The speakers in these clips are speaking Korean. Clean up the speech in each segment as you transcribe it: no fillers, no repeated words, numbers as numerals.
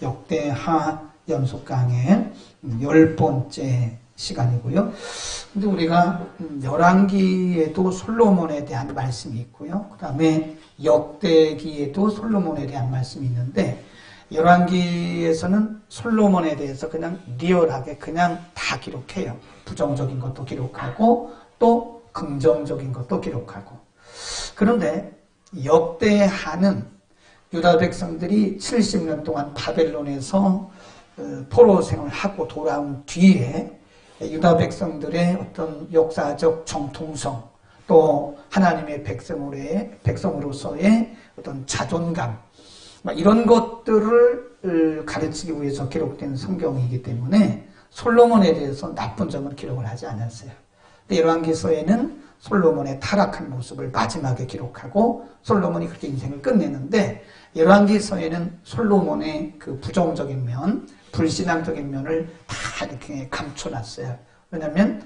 역대하 연속 강의 10번째 시간이고요. 근데 우리가 열왕기에도 솔로몬에 대한 말씀이 있고요. 그 다음에 역대기에도 솔로몬에 대한 말씀이 있는데, 열왕기에서는 솔로몬에 대해서 그냥 리얼하게 그냥 다 기록해요. 부정적인 것도 기록하고 또 긍정적인 것도 기록하고. 그런데 역대하는 유다 백성들이 70년 동안 바벨론에서 포로 생활을 하고 돌아온 뒤에 유다 백성들의 어떤 역사적 정통성, 또 하나님의 백성으로서의 어떤 자존감, 이런 것들을 가르치기 위해서 기록된 성경이기 때문에 솔로몬에 대해서 나쁜 점을 기록을 하지 않았어요. 열왕기서에는 솔로몬의 타락한 모습을 마지막에 기록하고 솔로몬이 그렇게 인생을 끝내는데, 열왕기서에는 솔로몬의 그 부정적인 면, 불신앙적인 면을 다 이렇게 감춰놨어요. 왜냐하면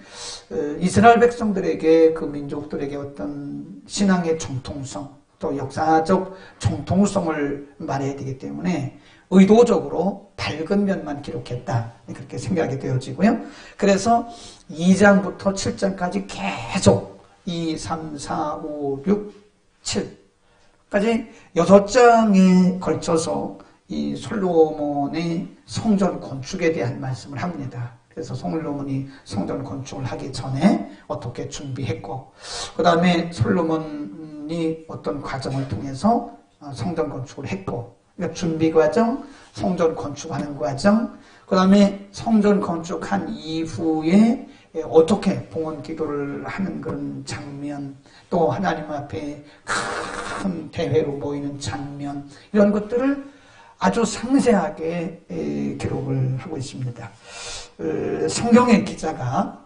이스라엘 백성들에게, 그 민족들에게 어떤 신앙의 정통성, 또 역사적 정통성을 말해야 되기 때문에 의도적으로 밝은 면만 기록했다, 그렇게 생각이 되어지고요. 그래서 2장부터 7장까지 계속 2, 3, 4, 5, 6, 7까지 6장에 걸쳐서 이 솔로몬의 성전 건축에 대한 말씀을 합니다. 그래서 솔로몬이 성전 건축을 하기 전에 어떻게 준비했고, 그 다음에 솔로몬이 어떤 과정을 통해서 성전 건축을 했고, 그러니까 준비 과정, 성전 건축하는 과정, 그 다음에 성전 건축한 이후에 어떻게 봉헌 기도를 하는 그런 장면, 또 하나님 앞에 큰 대회로 모이는 장면, 이런 것들을 아주 상세하게 기록을 하고 있습니다. 성경의 기자가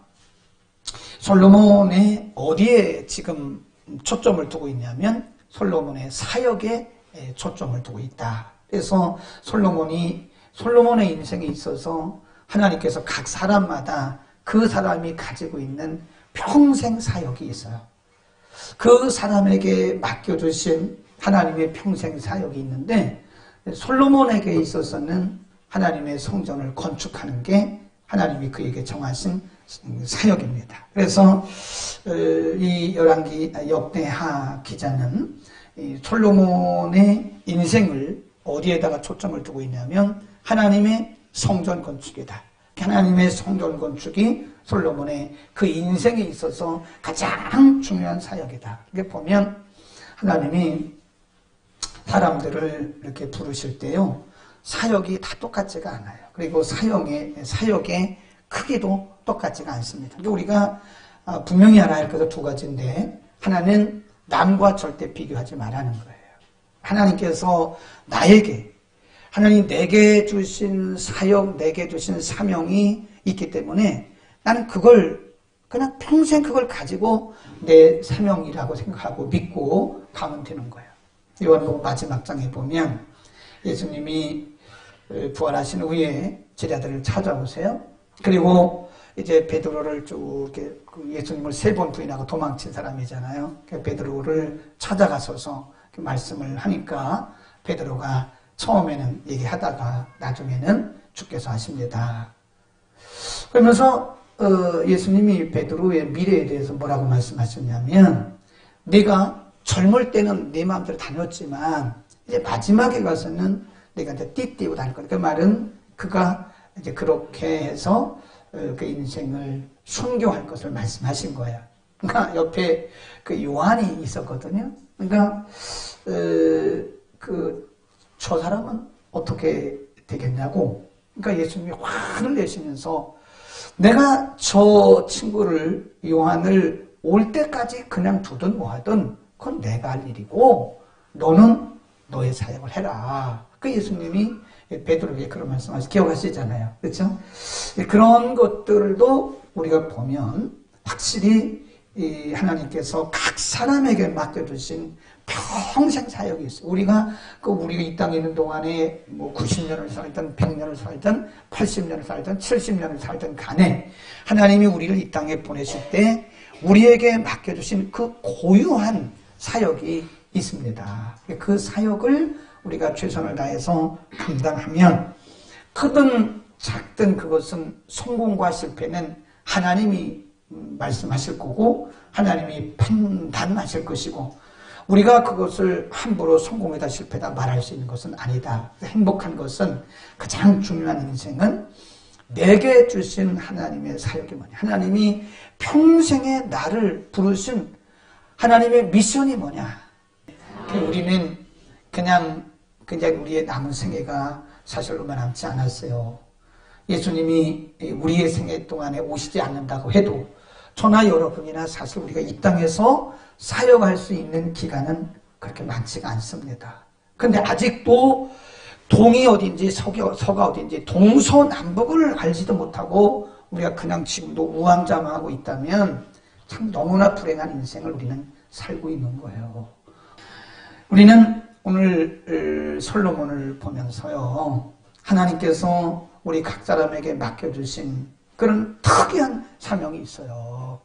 솔로몬의 어디에 지금 초점을 두고 있냐면 솔로몬의 사역에 초점을 두고 있다. 그래서 솔로몬의 인생에 있어서 하나님께서 각 사람마다 그 사람이 가지고 있는 평생 사역이 있어요. 그 사람에게 맡겨주신 하나님의 평생 사역이 있는데, 솔로몬에게 있어서는 하나님의 성전을 건축하는 게 하나님이 그에게 정하신 사역입니다. 그래서 이 열왕기 역대하 기자는 이 솔로몬의 인생을 어디에다가 초점을 두고 있냐면 하나님의 성전 건축이다. 하나님의 성전 건축이 솔로몬의 그 인생에 있어서 가장 중요한 사역이다. 이렇게 보면 하나님이 사람들을 이렇게 부르실 때요, 사역이 다 똑같지가 않아요. 그리고 사역의 크기도 똑같지가 않습니다. 우리가 분명히 알아야 할 것은 두 가지인데, 하나는 남과 절대 비교하지 말라는 거예요. 하나님께서 하나님 내게 주신 사역, 내게 주신 사명이 있기 때문에 나는 그냥 평생 그걸 가지고 내 사명이라고 생각하고 믿고 가면 되는 거예요. 요한복음 마지막 장에 보면 예수님이 부활하신 후에 제자들을 찾아오세요. 그리고 이제 베드로를 쭉 이렇게 예수님을 3번 부인하고 도망친 사람이잖아요. 베드로를 찾아가서서 말씀을 하니까 베드로가 처음에는 얘기하다가 나중에는 주께서 하십니다. 그러면서 예수님이 베드로의 미래에 대해서 뭐라고 말씀하셨냐면, 네가 젊을 때는 네 마음대로 다녔지만 이제 마지막에 가서는 내가 이제 띠띠고 다닐 거다. 그 말은 그가 이제 그렇게 해서 그 인생을 순교할 것을 말씀하신 거예요. 그러니까 옆에 그 요한이 있었거든요. 그러니까 저 사람은 어떻게 되겠냐고. 그러니까 예수님이 화를 내시면서 내가 저 친구를, 요한을 올 때까지 그냥 두든 뭐하든 그건 내가 할 일이고 너는 너의 사역을 해라. 그 예수님이 베드로에게 그런 말씀하시 기억하시잖아요. 그렇죠? 그런 것들도 우리가 보면 확실히 하나님께서 각 사람에게 맡겨주신 평생 사역이 있어요. 우리가 이 땅에 있는 동안에 90년을 살든 100년을 살든 80년을 살든 70년을 살든 간에 하나님이 우리를 이 땅에 보내실 때 우리에게 맡겨주신 그 고유한 사역이 있습니다. 그 사역을 우리가 최선을 다해서 감당하면 크든 작든 그것은 성공과 실패는 하나님이 말씀하실 거고 하나님이 판단하실 것이고 우리가 그것을 함부로 성공이다 실패다 말할 수 있는 것은 아니다. 행복한 것은 가장 중요한 인생은 내게 주신 하나님의 사역이 뭐냐. 하나님이 평생에 나를 부르신 하나님의 미션이 뭐냐. 우리는 그냥 우리의 남은 생애가 사실 얼마 남지 않았어요. 예수님이 우리의 생애 동안에 오시지 않는다고 해도 저나 여러분이나 사실 우리가 이 땅에서 사역할 수 있는 기간은 그렇게 많지가 않습니다. 근데 아직도 동이 어딘지 서가 어딘지 동서남북을 알지도 못하고 우리가 그냥 지금도 우왕좌왕하고 있다면 참 너무나 불행한 인생을 우리는 살고 있는 거예요. 우리는 오늘 솔로몬을 보면서요. 하나님께서 우리 각 사람에게 맡겨주신 그런 특이한 사명이 있어요.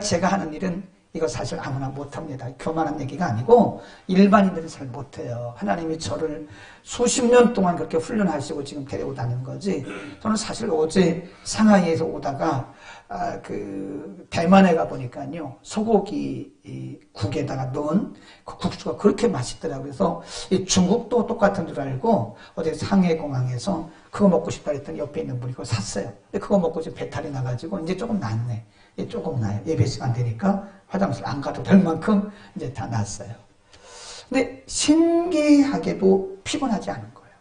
제가 하는 일은 이거 사실 아무나 못합니다. 교만한 얘기가 아니고 일반인들은 잘 못해요. 하나님이 저를 수십 년 동안 그렇게 훈련하시고 지금 데려오다는 거지. 저는 사실 어제 상하이에서 오다가 대만에 가보니까요. 소고기 국에다가 넣은 그 국수가 그렇게 맛있더라고요. 그래서 중국도 똑같은 줄 알고 어제 상해 공항에서 그거 먹고 싶다 했더니 옆에 있는 분이 그거 샀어요. 그거 먹고 지금 배탈이 나가지고 이제 조금 낫네. 조금 나요. 예배 시간 되니까 화장실 안 가도 될 만큼 이제 다 났어요. 근데 신기하게도 피곤하지 않은 거예요.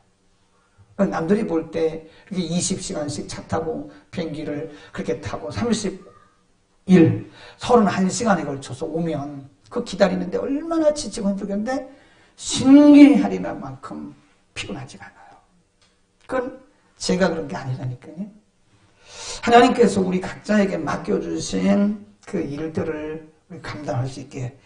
남들이 볼 때 이렇게 20시간씩 차 타고 비행기를 그렇게 타고 30일, 31시간에 걸쳐서 오면 그 기다리는데 얼마나 지치고 힘들겠는데 신기하리나 만큼 피곤하지가 않아요. 그건 제가 그런 게 아니라니까요. 하나님께서 우리 각자에게 맡겨주신 그 일들을 감당할 수 있게.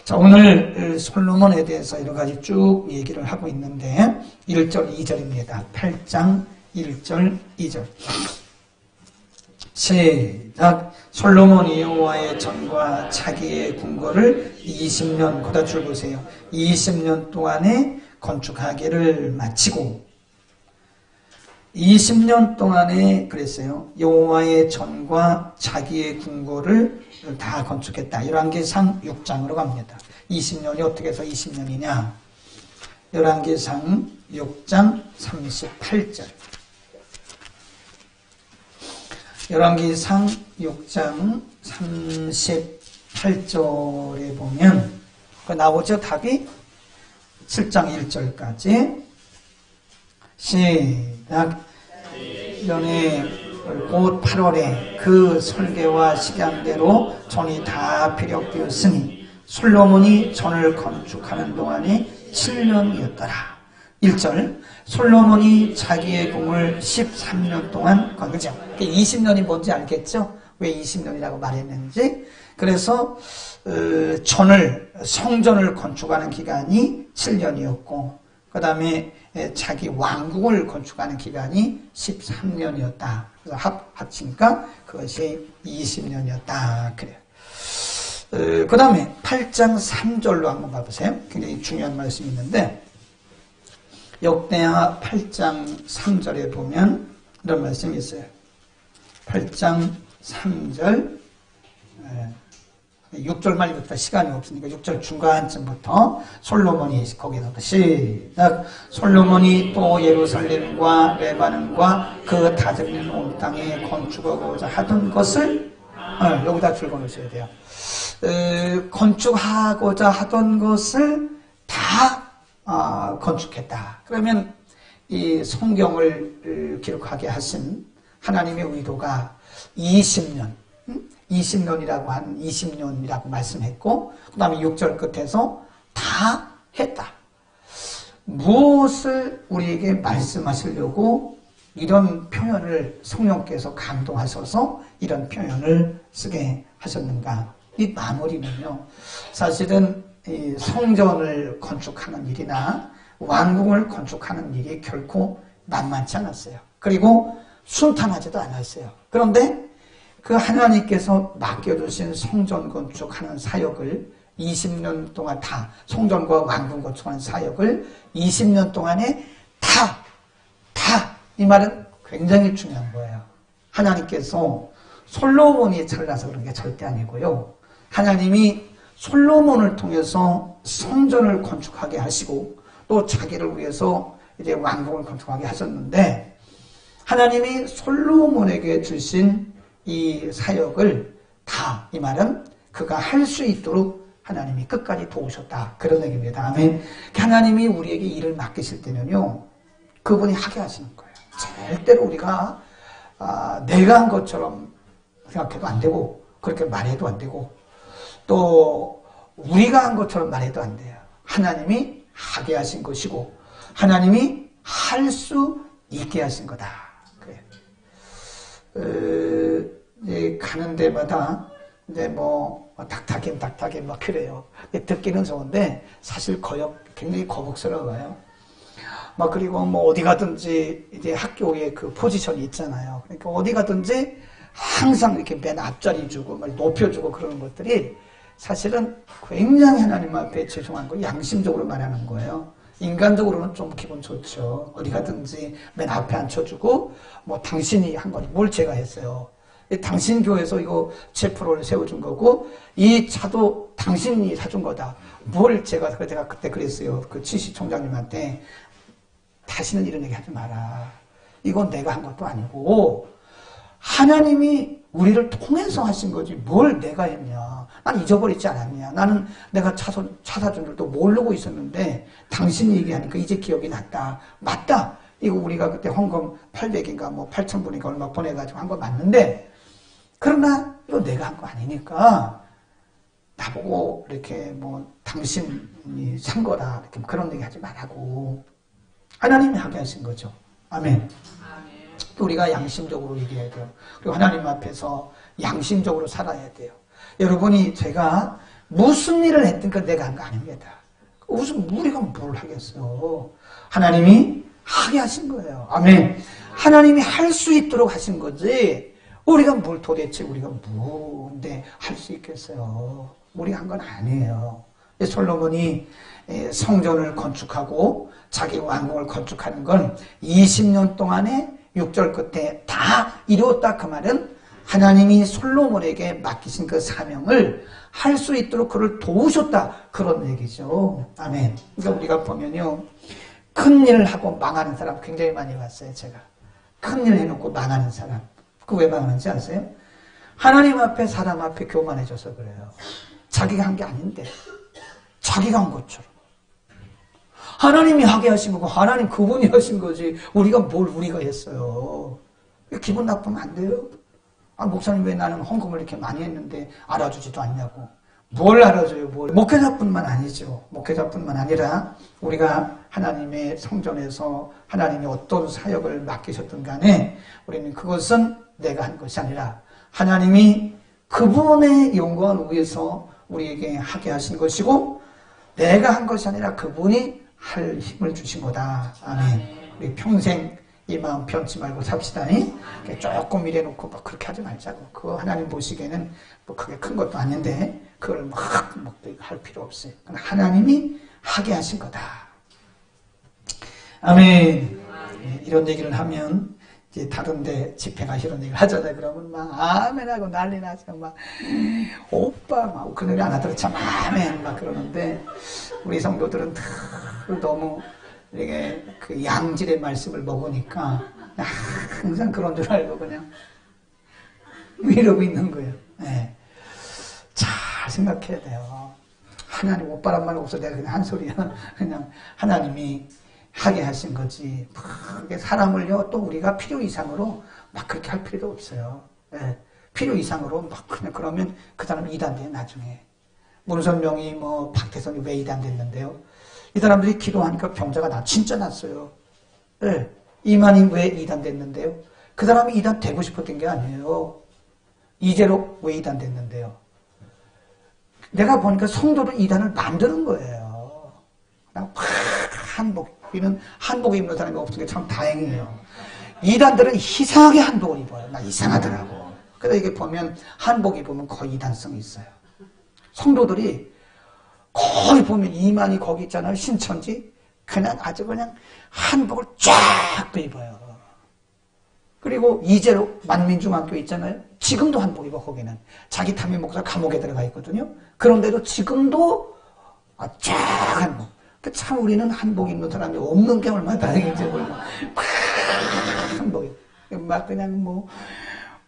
자, 오늘 솔로몬에 대해서 여러 가지 쭉 얘기를 하고 있는데 1절, 2절입니다. 8장 1절, 2절. 시작. 솔로몬이 여호와의 전과 자기의 궁궐을 20년, 거다 줄 보세요. 20년 동안에 건축하기를 마치고 20년 동안에 그랬어요. 여호와의 전과 자기의 궁궐을 다 건축했다. 열왕기상 6장으로 갑니다. 20년이 어떻게 해서 20년이냐? 열왕기상 6장 38절. 열왕기상 6장 38절에 보면 나오죠. 답이 7장 1절까지. 시작. 1년에 곧 8월에 그 설계와 식양대로 전이 다 피력되었으니 솔로몬이 전을 건축하는 동안이 7년이었더라. 1절. 솔로몬이 자기의 궁을 13년 동안 그죠? 20년이 뭔지 알겠죠? 왜 20년이라고 말했는지. 그래서 성전을 건축하는 기간이 7년이었고 그 다음에 자기 왕궁을 건축하는 기간이 13년이었다. 그래서 합치니까 그것이 20년이었다. 그래요. 그 다음에 8장 3절로 한번 봐보세요. 굉장히 중요한 말씀이 있는데 역대하 8장 3절에 보면 이런 말씀이 있어요. 8장 3절 6절만 읽었다 시간이 없으니까 6절 중간쯤부터 솔로몬이 거기서부터 시작. 솔로몬이 또 예루살렘과 레바논과 그 다스리는 온 땅에 건축하고자 하던 것을 여기다 줄 넣으셔야 돼요. 건축하고자 하던 것을 다 건축했다. 그러면 이 성경을 기록하게 하신 하나님의 의도가 20년이라고 한 20년이라고 말씀했고 그 다음에 6절 끝에서 다 했다. 무엇을 우리에게 말씀하시려고 이런 표현을 성령께서 감동하셔서 이런 표현을 쓰게 하셨는가. 이 마무리는요. 사실은 이 성전을 건축하는 일이나 왕궁을 건축하는 일이 결코 만만치 않았어요. 그리고 순탄하지도 않았어요. 그런데 그 하나님께서 맡겨주신 성전 건축하는 사역을 20년 동안 다 성전과 왕궁 건축하는 사역을 20년 동안에 다 이 말은 굉장히 중요한 거예요. 하나님께서 솔로몬이 잘나서 그런 게 절대 아니고요. 하나님이 솔로몬을 통해서 성전을 건축하게 하시고 또 자기를 위해서 이제 왕궁을 건축하게 하셨는데 하나님이 솔로몬에게 주신 이 사역을 다 이 말은 그가 할 수 있도록 하나님이 끝까지 도우셨다. 그런 얘기입니다. 아멘. 하나님이 우리에게 일을 맡기실 때는요. 그분이 하게 하시는 거예요. 절대로 우리가 내가 한 것처럼 생각해도 안 되고 그렇게 말해도 안 되고 또 우리가 한 것처럼 말해도 안 돼요. 하나님이 하게 하신 것이고 하나님이 할 수 있게 하신 거다. 그래요. 이제 가는 데마다 이제 뭐 닥터김 막 그래요. 듣기는 좋은데 사실 굉장히 거북스러워요. 막 그리고 뭐 어디 가든지 이제 학교에 그 포지션이 있잖아요. 그러니까 어디 가든지 항상 이렇게 맨 앞자리 주고 막 높여주고 그러는 것들이 사실은 굉장히 하나님 앞에 죄송한 거 양심적으로 말하는 거예요. 인간적으로는 좀 기분 좋죠. 어디 가든지 맨 앞에 앉혀주고 뭐 당신이 한 거니 뭘 제가 했어요. 당신 교회에서 이거 제 프로를 세워준 거고 이 차도 당신이 사준 거다. 뭘 제가 그때 그랬어요. 그 치시총장님한테 다시는 이런 얘기 하지 마라. 이건 내가 한 것도 아니고 하나님이 우리를 통해서 하신 거지 뭘 내가 했냐. 난 잊어버리지 않았냐. 나는 내가 차 사준 줄도 모르고 있었는데 당신이 얘기하니까 이제 기억이 났다. 맞다. 이거 우리가 그때 헌금 800인가 뭐 8,000분인가 얼마 보내가지고 한 거 맞는데 그러나 이거 내가 한 거 아니니까 나보고 이렇게 뭐 당신이 산 거다. 이렇게 그런 얘기 하지 말라고. 하나님이 하게 하신 거죠. 아멘. 또 우리가 양심적으로 얘기해야 돼요. 그리고 하나님 앞에서 양심적으로 살아야 돼요. 여러분이 제가 무슨 일을 했든 그 내가 한 거 아닙니다. 무슨 우리가 뭘 하겠어요. 하나님이 하게 하신 거예요. 아멘. 하나님이 할 수 있도록 하신 거지 우리가 뭘 도대체 우리가 뭔데 할 수 있겠어요. 우리가 한 건 아니에요. 솔로몬이 성전을 건축하고 자기 왕궁을 건축하는 건 20년 동안에 6절 끝에 다 이루었다. 그 말은 하나님이 솔로몬에게 맡기신 그 사명을 할 수 있도록 그를 도우셨다. 그런 얘기죠. 아멘. 그러니까 우리가 보면요. 큰 일을 하고 망하는 사람 굉장히 많이 봤어요. 제가. 큰 일 해놓고 망하는 사람. 그 왜 망하는지 아세요? 하나님 앞에 사람 앞에 교만해져서 그래요. 자기가 한 게 아닌데 자기가 한 것처럼. 하나님이 하게 하신 거고 하나님 그분이 하신 거지 우리가 뭘 우리가 했어요. 기분 나쁘면 안 돼요. 목사님 왜 나는 헌금을 이렇게 많이 했는데 알아주지도 않냐고. 뭘 알아줘요. 뭘. 목회자뿐만 아니죠. 목회자뿐만 아니라 우리가 하나님의 성전에서 하나님이 어떤 사역을 맡기셨든 간에 우리는 그것은 내가 한 것이 아니라 하나님이 그분의 영광을 위해서 우리에게 하게 하신 것이고 내가 한 것이 아니라 그분이 할 힘을 주신 거다. 아멘. 우리 평생 이 마음 편치 말고 삽시다. 조금 일해놓고 막 그렇게 하지 말자고. 그거 하나님 보시기에는 뭐 그게 큰 것도 아닌데 그걸 막 할 필요 없어요. 하나님이 하게 하신 거다. 아멘. 이런 얘기를 하면 이제 다른데 집회가 이런 얘기를 하잖아요. 그러면 막 아멘하고 난리 나죠. 막 오빠 막 그 노래 안 하더라도 참 아멘 막 그러는데 우리 성도들은 너무 이게 그 양질의 말씀을 먹으니까 항상 그런 줄 알고 그냥 이러고 있는 거예요. 네. 잘 생각해야 돼요. 하나님 오빠란 말 없어 내가 그냥 한 소리야. 그냥 하나님이 하게 하신 거지. 그게 사람을요 또 우리가 필요 이상으로 막 그렇게 할 필요도 없어요. 네. 필요 이상으로 막 그냥 그러면 그 사람은 이단돼요 나중에. 문선명이 뭐 박태선이 왜 이단됐는데요? 이 사람들이 기도하니까 병자가 진짜 났어요. 네. 이만희 왜 이단됐는데요? 그 사람이 이단되고 싶었던 게 아니에요. 이재록 왜 이단됐는데요? 내가 보니까 성도를 이단을 만드는 거예요. 그냥 한복 입는 사람이 없는 게 참 다행이에요. 이단들은 이상하게 한복을 입어요. 나 이상하더라고. 그래서 이게 보면 한복 입으면 거의 이단성이 있어요. 성도들이 거의 보면 이만희 거기 있잖아요. 신천지. 그냥 아주 그냥 한복을 쫙 입어요. 그리고 이재로 만민중학교 있잖아요. 지금도 한복이고 거기는 자기 담임 목사 감옥에 들어가 있거든요. 그런데도 지금도 쫙 한복. 참 우리는 한복 입는 사람이 없는 게 얼마나 다행인지 몰라. 한복이 막 그냥 뭐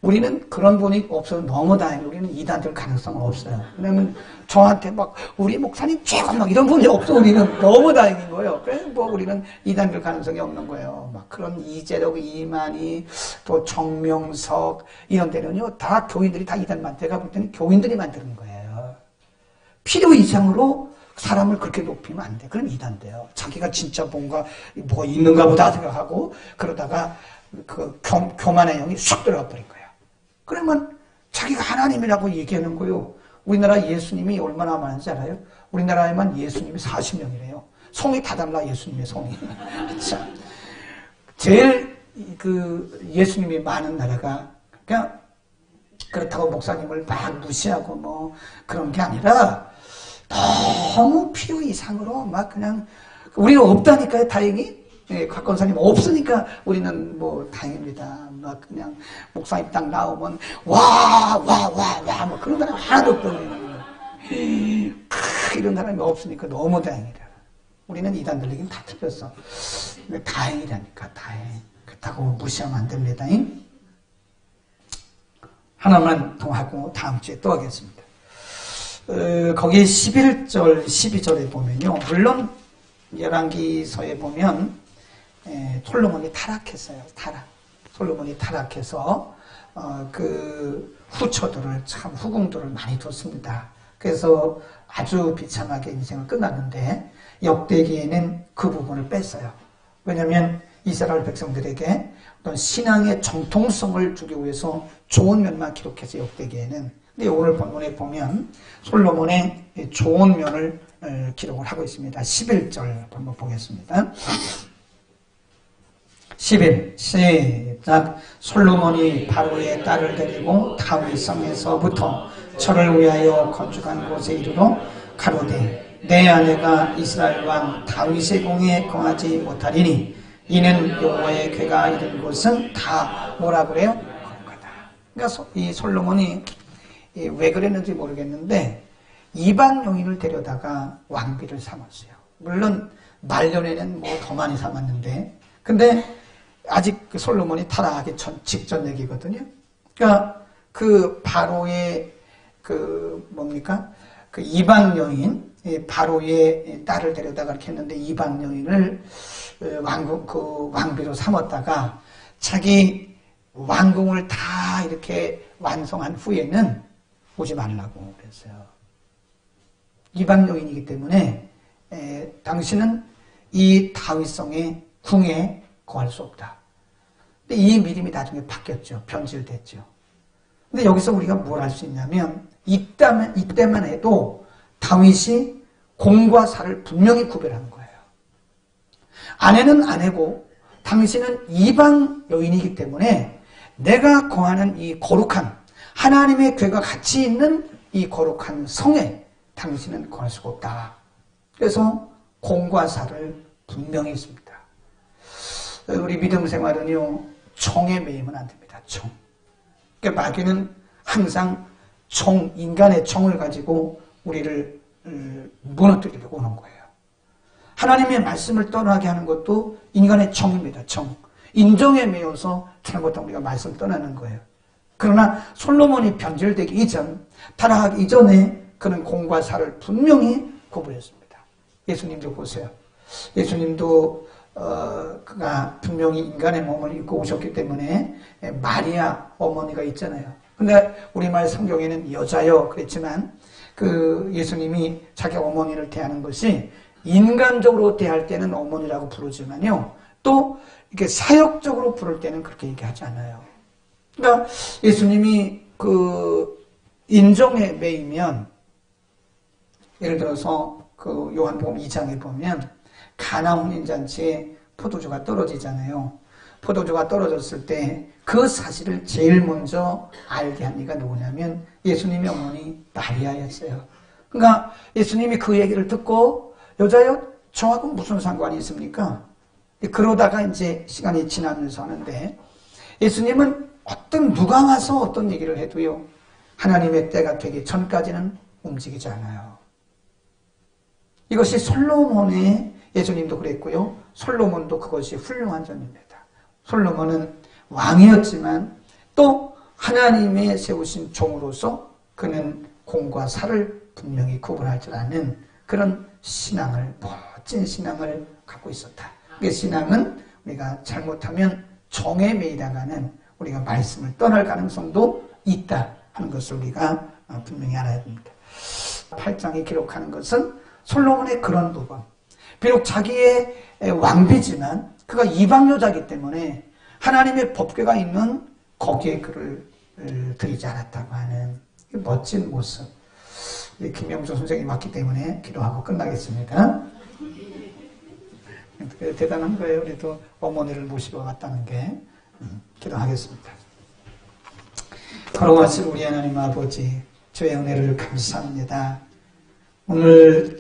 우리는 그런 분이 없어서 너무 다행이에요. 우리는 이단될 가능성은 없어요. 왜냐면 저한테 막 우리 목사님 최고 막 이런 분이 없어. 우리는 너무 다행인 거예요. 그래서 뭐 우리는 이단될 가능성이 없는 거예요. 막 그런 이재력, 이만희, 또 정명석 이런 데는요 다 교인들이 다 이단만. 제가 볼 때는 교인들이 만드는 거예요. 필요 이상으로 사람을 그렇게 높이면 안 돼. 그럼 이단돼요. 자기가 진짜 뭐가 있는가 보다 생각하고 그러다가 그 교만의 영이 쑥 들어가 버린 거예요. 그러면 자기가 하나님이라고 얘기하는 거예요. 우리나라 예수님이 얼마나 많은지 알아요? 우리나라에만 예수님이 40명이래요. 성이 다 달라, 예수님의 성이. 참. 제일 예수님이 많은 나라가 그냥 그렇다고 목사님을 막 무시하고 뭐 그런 게 아니라 너무 필요 이상으로 막 그냥 우리는 없다니까요, 다행히. 예, 곽건사님 없으니까 우리는 뭐 다행입니다. 막 그냥 목사님 딱 나오면 와 뭐 그런 사람 하나도 없거든요. 이런 사람이 없으니까 너무 다행이다. 우리는 이단 들리긴 다 틀렸어. 다행이라니까, 다행. 그렇다고 무시하면 안 됩니다. 하나만 더 하고 다음 주에 또 하겠습니다. 거기 11절, 12절에 보면요. 물론 열왕기서에 보면 솔로몬이 타락했어요. 솔로몬이 타락해서 그 후처들을 참 후궁들을 많이 뒀습니다. 그래서 아주 비참하게 인생을 끝났는데 역대기에는 그 부분을 뺐어요. 왜냐하면 이스라엘 백성들에게 어떤 신앙의 정통성을 주기 위해서 좋은 면만 기록해서 역대기에는. 근데 오늘 본문에 보면 솔로몬의 좋은 면을 기록을 하고 있습니다. 11절 한번 보겠습니다. 11 시작. 솔로몬이 바로의 딸을 데리고 다윗 성에서부터 저를 위하여 건축한 곳에 이르러 가로되 내 아내가 이스라엘 왕 다윗의 공에 거하지 못하리니 이는 여호와의 궤가 이른 곳은 다 뭐라 그래요? 거룩하다. 그러니까 이 솔로몬이 왜 그랬는지 모르겠는데 이방 여인을 데려다가 왕비를 삼았어요. 물론 말년에는 뭐 더 많이 삼았는데 근데 아직 그 솔로몬이 타락하기 직전 얘기거든요. 그러니까 그 바로의 그 이방 여인, 바로의 딸을 데려다가 이렇게 했는데 이방 여인을 왕비로 삼았다가 자기 왕궁을 다 이렇게 완성한 후에는 오지 말라고 그랬어요. 이방 여인이기 때문에 당신은 이 다윗성의 궁에 거할 수 없다. 근데 이 믿음이 나중에 바뀌었죠. 변질됐죠. 근데 여기서 우리가 뭘 할 수 있냐면 이때만 해도 다윗이 공과 사를 분명히 구별하는 거예요. 아내는 아내고 당신은 이방 여인이기 때문에 내가 거하는 이 거룩한 하나님의 궤가 같이 있는 이 거룩한 성에 당신은 거할 수가 없다. 그래서 공과 사를 분명히 했습니다. 우리 믿음 생활은요, 총에 매이면 안 됩니다. 총. 그러니까 마귀는 항상 인간의 총을 가지고 우리를 무너뜨리려고 오는 거예요. 하나님의 말씀을 떠나게 하는 것도 인간의 총입니다. 총. 인정에 매여서 잘못하면 우리가 말씀을 떠나는 거예요. 그러나 솔로몬이 변질되기 이전, 타락하기 이전에 그는 공과 사를 분명히 구분했습니다. 예수님도 보세요. 예수님도 그가 분명히 인간의 몸을 입고 오셨기 때문에 마리아 어머니가 있잖아요. 근데 우리말 성경에는 여자요 그랬지만 그 예수님이 자기 어머니를 대하는 것이 인간적으로 대할 때는 어머니라고 부르지만요. 또 이렇게 사역적으로 부를 때는 그렇게 얘기하지 않아요. 그러니까 예수님이 그 인정에 매이면 예를 들어서 그 요한복음 2장에 보면 가나 혼인잔치에 포도주가 떨어지잖아요. 포도주가 떨어졌을 때 그 사실을 제일 먼저 알게 한 이가 누구냐면 예수님의 어머니 마리아였어요. 그러니까 예수님이 그 얘기를 듣고 여자요? 저하고 무슨 상관이 있습니까? 그러다가 이제 시간이 지나면서 하는데 예수님은 누가 와서 어떤 얘기를 해도요, 하나님의 때가 되기 전까지는 움직이지 않아요. 이것이 솔로몬의, 예수님도 그랬고요, 솔로몬도 그것이 훌륭한 점입니다. 솔로몬은 왕이었지만 또 하나님의 세우신 종으로서 그는 공과 사를 분명히 구분할 줄 아는 그런 신앙을, 멋진 신앙을 갖고 있었다. 그 신앙은 우리가 잘못하면 정에 매이다가는 우리가 말씀을 떠날 가능성도 있다 하는 것을 우리가 분명히 알아야 됩니다. 8장이 기록하는 것은 솔로몬의 그런 부분. 비록 자기의 왕비지만 그가 이방 여자이기 때문에 하나님의 법궤가 있는 거기에 그를 드리지 않았다고 하는 멋진 모습. 김명조 선생님이 왔기 때문에 기도하고 끝나겠습니다. 대단한 거예요. 우리도 어머니를 모시고 왔다는 게. 기도하겠습니다. 걸어가신 우리 하나님 아버지, 주의 은혜를 감사합니다. 오늘